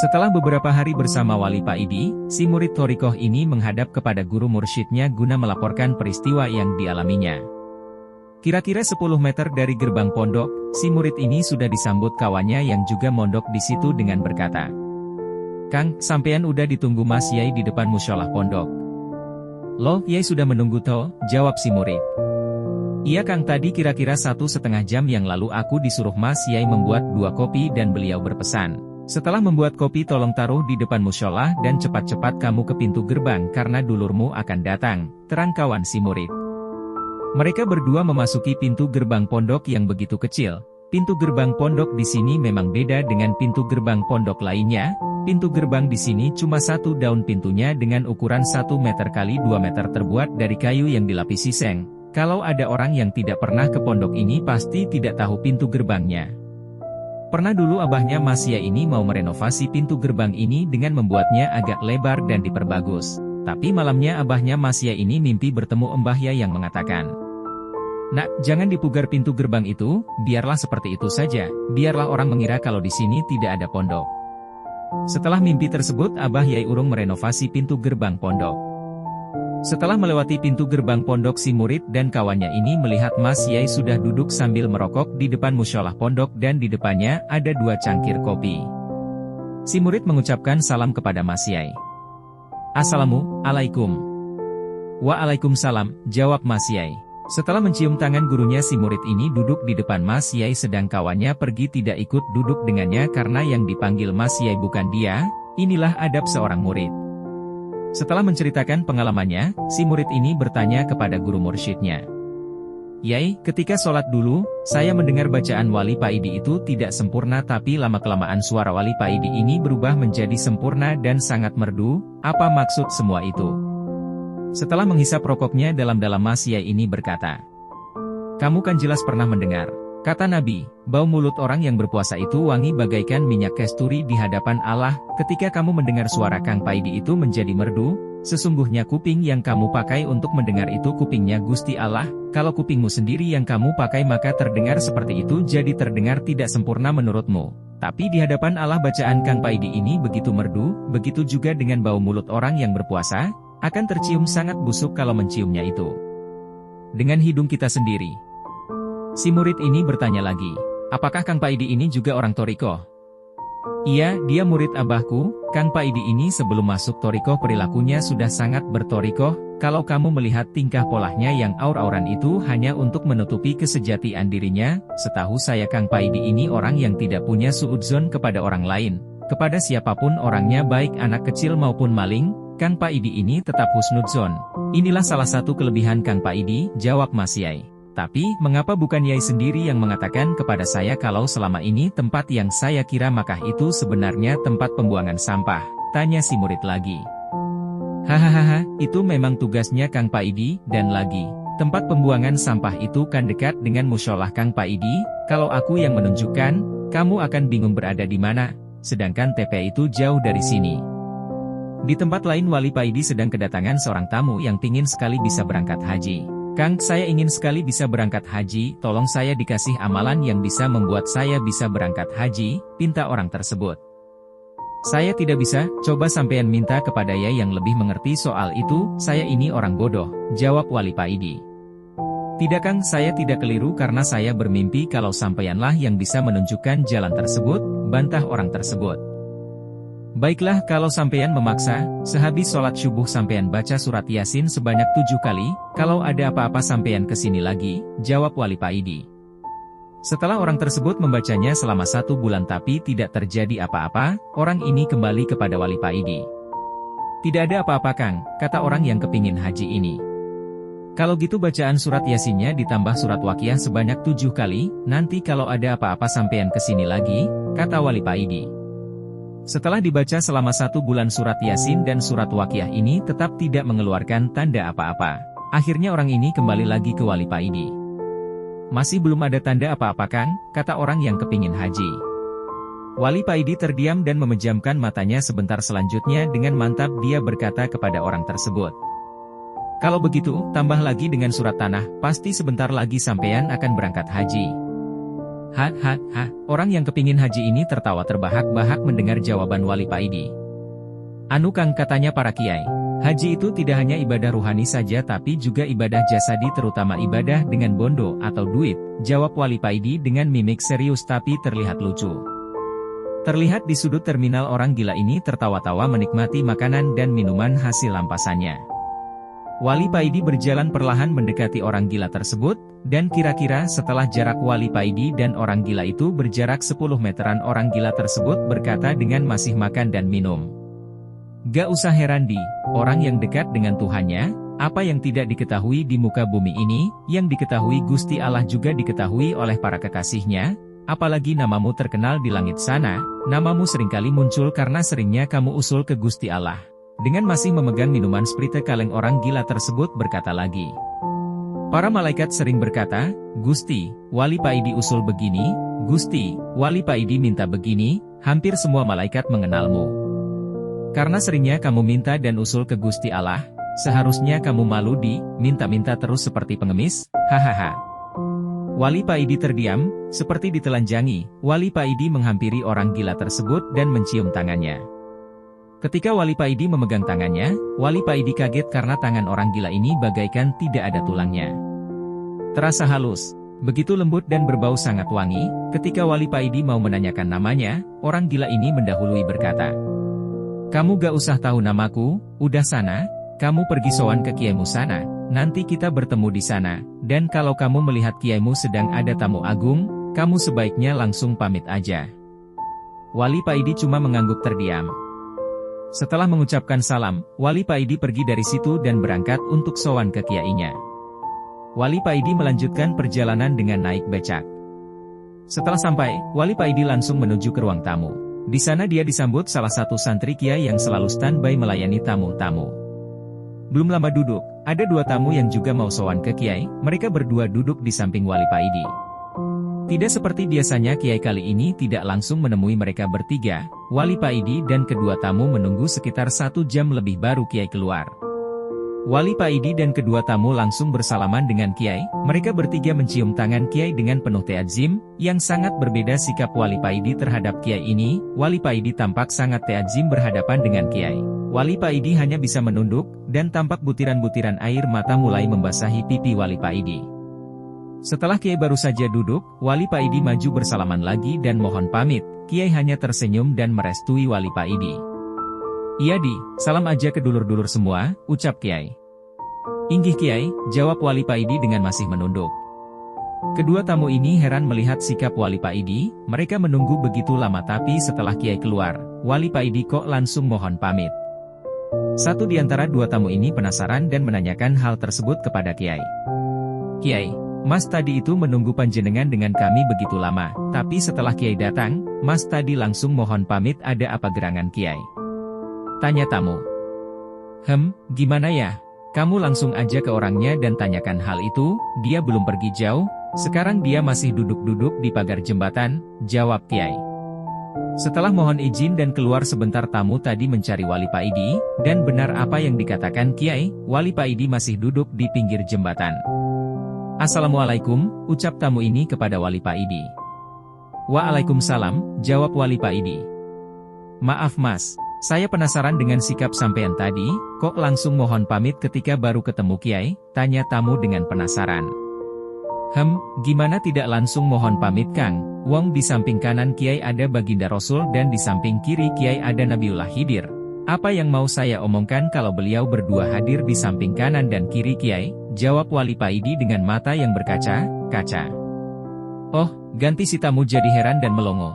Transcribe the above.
Setelah beberapa hari bersama Wali Paidi, si murid thorikoh ini menghadap kepada guru mursyidnya guna melaporkan peristiwa yang dialaminya. Kira-kira 10 meter dari gerbang pondok, si murid ini sudah disambut kawannya yang juga mondok di situ dengan berkata, "Kang, sampean udah ditunggu Mas Yai di depan musyolah pondok." "Loh, Yai sudah menunggu toh," jawab si murid. "Iya Kang, tadi kira-kira 1,5 jam yang lalu aku disuruh Mas Yai membuat 2 kopi dan beliau berpesan, setelah membuat kopi tolong taruh di depan musyolah dan cepat-cepat kamu ke pintu gerbang karena dulurmu akan datang," terang kawan si murid. Mereka berdua memasuki pintu gerbang pondok yang begitu kecil. Pintu gerbang pondok di sini memang beda dengan pintu gerbang pondok lainnya. Pintu gerbang di sini cuma 1 daun pintunya dengan ukuran 1 meter kali 2 meter terbuat dari kayu yang dilapisi seng. Kalau ada orang yang tidak pernah ke pondok ini pasti tidak tahu pintu gerbangnya. Pernah dulu abahnya Mas Yai ini mau merenovasi pintu gerbang ini dengan membuatnya agak lebar dan diperbagus. Tapi malamnya abahnya Mas Yai ini mimpi bertemu Mbah Yai yang mengatakan, "Nak, jangan dipugar pintu gerbang itu, biarlah seperti itu saja, biarlah orang mengira kalau di sini tidak ada pondok." Setelah mimpi tersebut, Abah Yai urung merenovasi pintu gerbang pondok. Setelah melewati pintu gerbang pondok, si murid dan kawannya ini melihat Mas Yai sudah duduk sambil merokok di depan musyolah pondok dan di depannya ada 2 cangkir kopi. Si murid mengucapkan salam kepada Mas Yai. "Assalamualaikum." "Waalaikumsalam," jawab Mas Yai. Setelah mencium tangan gurunya, si murid ini duduk di depan Mas Yai sedang kawannya pergi tidak ikut duduk dengannya karena yang dipanggil Mas Yai bukan dia. Inilah adab seorang murid. Setelah menceritakan pengalamannya, si murid ini bertanya kepada guru mursyidnya, "Yai, ketika sholat dulu, saya mendengar bacaan Wali Paidi itu tidak sempurna tapi lama-kelamaan suara Wali Paidi ini berubah menjadi sempurna dan sangat merdu, apa maksud semua itu?" Setelah menghisap rokoknya dalam-dalam, Mas Yai ini berkata, "Kamu kan jelas pernah mendengar, kata Nabi, bau mulut orang yang berpuasa itu wangi bagaikan minyak kasturi di hadapan Allah. Ketika kamu mendengar suara Kang Paidi itu menjadi merdu, sesungguhnya kuping yang kamu pakai untuk mendengar itu kupingnya Gusti Allah. Kalau kupingmu sendiri yang kamu pakai maka terdengar seperti itu jadi terdengar tidak sempurna menurutmu. Tapi di hadapan Allah bacaan Kang Paidi ini begitu merdu, begitu juga dengan bau mulut orang yang berpuasa, akan tercium sangat busuk kalau menciumnya itu dengan hidung kita sendiri." Si murid ini bertanya lagi, "Apakah Kang Paidi ini juga orang thorikoh?" "Iya, dia murid abahku. Kang Paidi ini sebelum masuk thorikoh perilakunya sudah sangat berthorikoh. Kalau kamu melihat tingkah polahnya yang aur-auran itu hanya untuk menutupi kesejatian dirinya. Setahu saya Kang Paidi ini orang yang tidak punya suudzon kepada orang lain. Kepada siapapun orangnya baik anak kecil maupun maling, Kang Paidi ini tetap husnudzon. Inilah salah satu kelebihan Kang Paidi," jawab Mas Yai. "Tapi, mengapa bukan Yai sendiri yang mengatakan kepada saya kalau selama ini tempat yang saya kira Makkah itu sebenarnya tempat pembuangan sampah?" tanya si murid lagi. "Hahaha, itu memang tugasnya Kang Paidi, dan lagi, tempat pembuangan sampah itu kan dekat dengan musyolah Kang Paidi, kalau aku yang menunjukkan, kamu akan bingung berada di mana, sedangkan TP itu jauh dari sini." Di tempat lain Wali Paidi sedang kedatangan seorang tamu yang pingin sekali bisa berangkat haji. "Kang, saya ingin sekali bisa berangkat haji, tolong saya dikasih amalan yang bisa membuat saya bisa berangkat haji," pinta orang tersebut. "Saya tidak bisa, coba sampean minta kepada Yai yang lebih mengerti soal itu, saya ini orang bodoh," jawab Wali Paidi. "Tidak Kang, saya tidak keliru karena saya bermimpi kalau sampeanlah yang bisa menunjukkan jalan tersebut," bantah orang tersebut. "Baiklah kalau sampean memaksa, sehabis sholat subuh sampean baca surat Yasin sebanyak 7 kali, kalau ada apa-apa sampean kesini lagi," jawab Wali Paidi. Setelah orang tersebut membacanya selama 1 bulan tapi tidak terjadi apa-apa, orang ini kembali kepada Wali Paidi. "Tidak ada apa-apa Kang," kata orang yang kepingin haji ini. "Kalau gitu bacaan surat Yasinnya ditambah surat Waqiah sebanyak 7 kali, nanti kalau ada apa-apa sampean kesini lagi," kata Wali Paidi. Setelah dibaca selama 1 bulan surat Yasin dan surat Waqiah ini tetap tidak mengeluarkan tanda apa-apa. Akhirnya orang ini kembali lagi ke Wali Paidi. "Masih belum ada tanda apa-apa Kang," kata orang yang kepingin haji. Wali Paidi terdiam dan memejamkan matanya sebentar, selanjutnya dengan mantap dia berkata kepada orang tersebut, "Kalau begitu, tambah lagi dengan surat tanah, pasti sebentar lagi sampean akan berangkat haji." Orang yang kepingin haji ini tertawa terbahak-bahak mendengar jawaban Wali Paidi. Anu Kang, katanya para kiai. Haji itu tidak hanya ibadah ruhani saja tapi juga ibadah jasadi, terutama ibadah dengan bondo atau duit, jawab Wali Paidi dengan mimik serius tapi terlihat lucu. Terlihat di sudut terminal orang gila ini tertawa-tawa menikmati makanan dan minuman hasil lampasannya. Wali Paidi berjalan perlahan mendekati orang gila tersebut, dan kira-kira setelah jarak Wali Paidi dan orang gila itu berjarak 10 meteran, orang gila tersebut berkata dengan masih makan dan minum. Gak usah heran Di, orang yang dekat dengan Tuhannya, apa yang tidak diketahui di muka bumi ini, yang diketahui Gusti Allah juga diketahui oleh para kekasihnya, apalagi namamu terkenal di langit sana, namamu seringkali muncul karena seringnya kamu usul ke Gusti Allah. Dengan masih memegang minuman sprite kaleng, orang gila tersebut berkata lagi. Para malaikat sering berkata, Gusti, Wali Paidi usul begini, Gusti, Wali Paidi minta begini, hampir semua malaikat mengenalmu. Karena seringnya kamu minta dan usul ke Gusti Allah, seharusnya kamu malu Di, minta-minta terus seperti pengemis, hahaha. Wali Paidi terdiam, seperti ditelanjangi. Wali Paidi menghampiri orang gila tersebut dan mencium tangannya. Ketika Wali Paidi memegang tangannya, Wali Paidi kaget karena tangan orang gila ini bagaikan tidak ada tulangnya. Terasa halus, begitu lembut dan berbau sangat wangi. Ketika Wali Paidi mau menanyakan namanya, orang gila ini mendahului berkata, kamu gak usah tahu namaku, udah sana, kamu pergi sowan ke kiaimu sana, nanti kita bertemu di sana, dan kalau kamu melihat kiaimu sedang ada tamu agung, kamu sebaiknya langsung pamit aja. Wali Paidi cuma mengangguk terdiam. Setelah mengucapkan salam, Wali Paidi pergi dari situ dan berangkat untuk sowan ke kiainya. Wali Paidi melanjutkan perjalanan dengan naik becak. Setelah sampai, Wali Paidi langsung menuju ke ruang tamu. Di sana dia disambut salah satu santri kiai yang selalu standby melayani tamu-tamu. Belum lama duduk, ada dua tamu yang juga mau sowan ke kiai, mereka berdua duduk di samping Wali Paidi. Tidak seperti biasanya, kiai kali ini tidak langsung menemui mereka bertiga. Wali Paidi dan kedua tamu menunggu sekitar 1 jam lebih baru kiai keluar. Wali Paidi dan kedua tamu langsung bersalaman dengan kiai. Mereka bertiga mencium tangan kiai dengan penuh ta'zim, yang sangat berbeda sikap Wali Paidi terhadap kiai ini. Wali Paidi tampak sangat ta'zim berhadapan dengan kiai. Wali Paidi hanya bisa menunduk, dan tampak butiran-butiran air mata mulai membasahi pipi Wali Paidi. Setelah kiai baru saja duduk, Wali Paidi maju bersalaman lagi dan mohon pamit. Kiai hanya tersenyum dan merestui Wali Paidi. Iya Di, salam aja ke dulur-dulur semua, ucap kiai. Inggih kiai, jawab Wali Paidi dengan masih menunduk. Kedua tamu ini heran melihat sikap Wali Paidi, mereka menunggu begitu lama tapi setelah kiai keluar, Wali Paidi kok langsung mohon pamit. Satu di antara dua tamu ini penasaran dan menanyakan hal tersebut kepada kiai. Kiai, Mas tadi itu menunggu panjenengan dengan kami begitu lama, tapi setelah kiai datang, Mas tadi langsung mohon pamit, ada apa gerangan kiai? Tanya tamu. Gimana ya? Kamu langsung aja ke orangnya dan tanyakan hal itu, dia belum pergi jauh, sekarang dia masih duduk-duduk di pagar jembatan, jawab kiai. Setelah mohon izin dan keluar sebentar, tamu tadi mencari Wali Paidi, dan benar apa yang dikatakan kiai, Wali Paidi masih duduk di pinggir jembatan. Assalamualaikum, ucap tamu ini kepada Wali Paidi. Waalaikumsalam, jawab Wali Paidi. Maaf Mas, saya penasaran dengan sikap sampean tadi, kok langsung mohon pamit ketika baru ketemu kiai, tanya tamu dengan penasaran. Gimana tidak langsung mohon pamit Kang, wong di samping kanan kiai ada baginda Rasul dan di samping kiri kiai ada Nabiullah Khidir. Apa yang mau saya omongkan kalau beliau berdua hadir di samping kanan dan kiri kiai, jawab Wali Paidi dengan mata yang berkaca-kaca. Oh, ganti si tamu jadi heran dan melongo.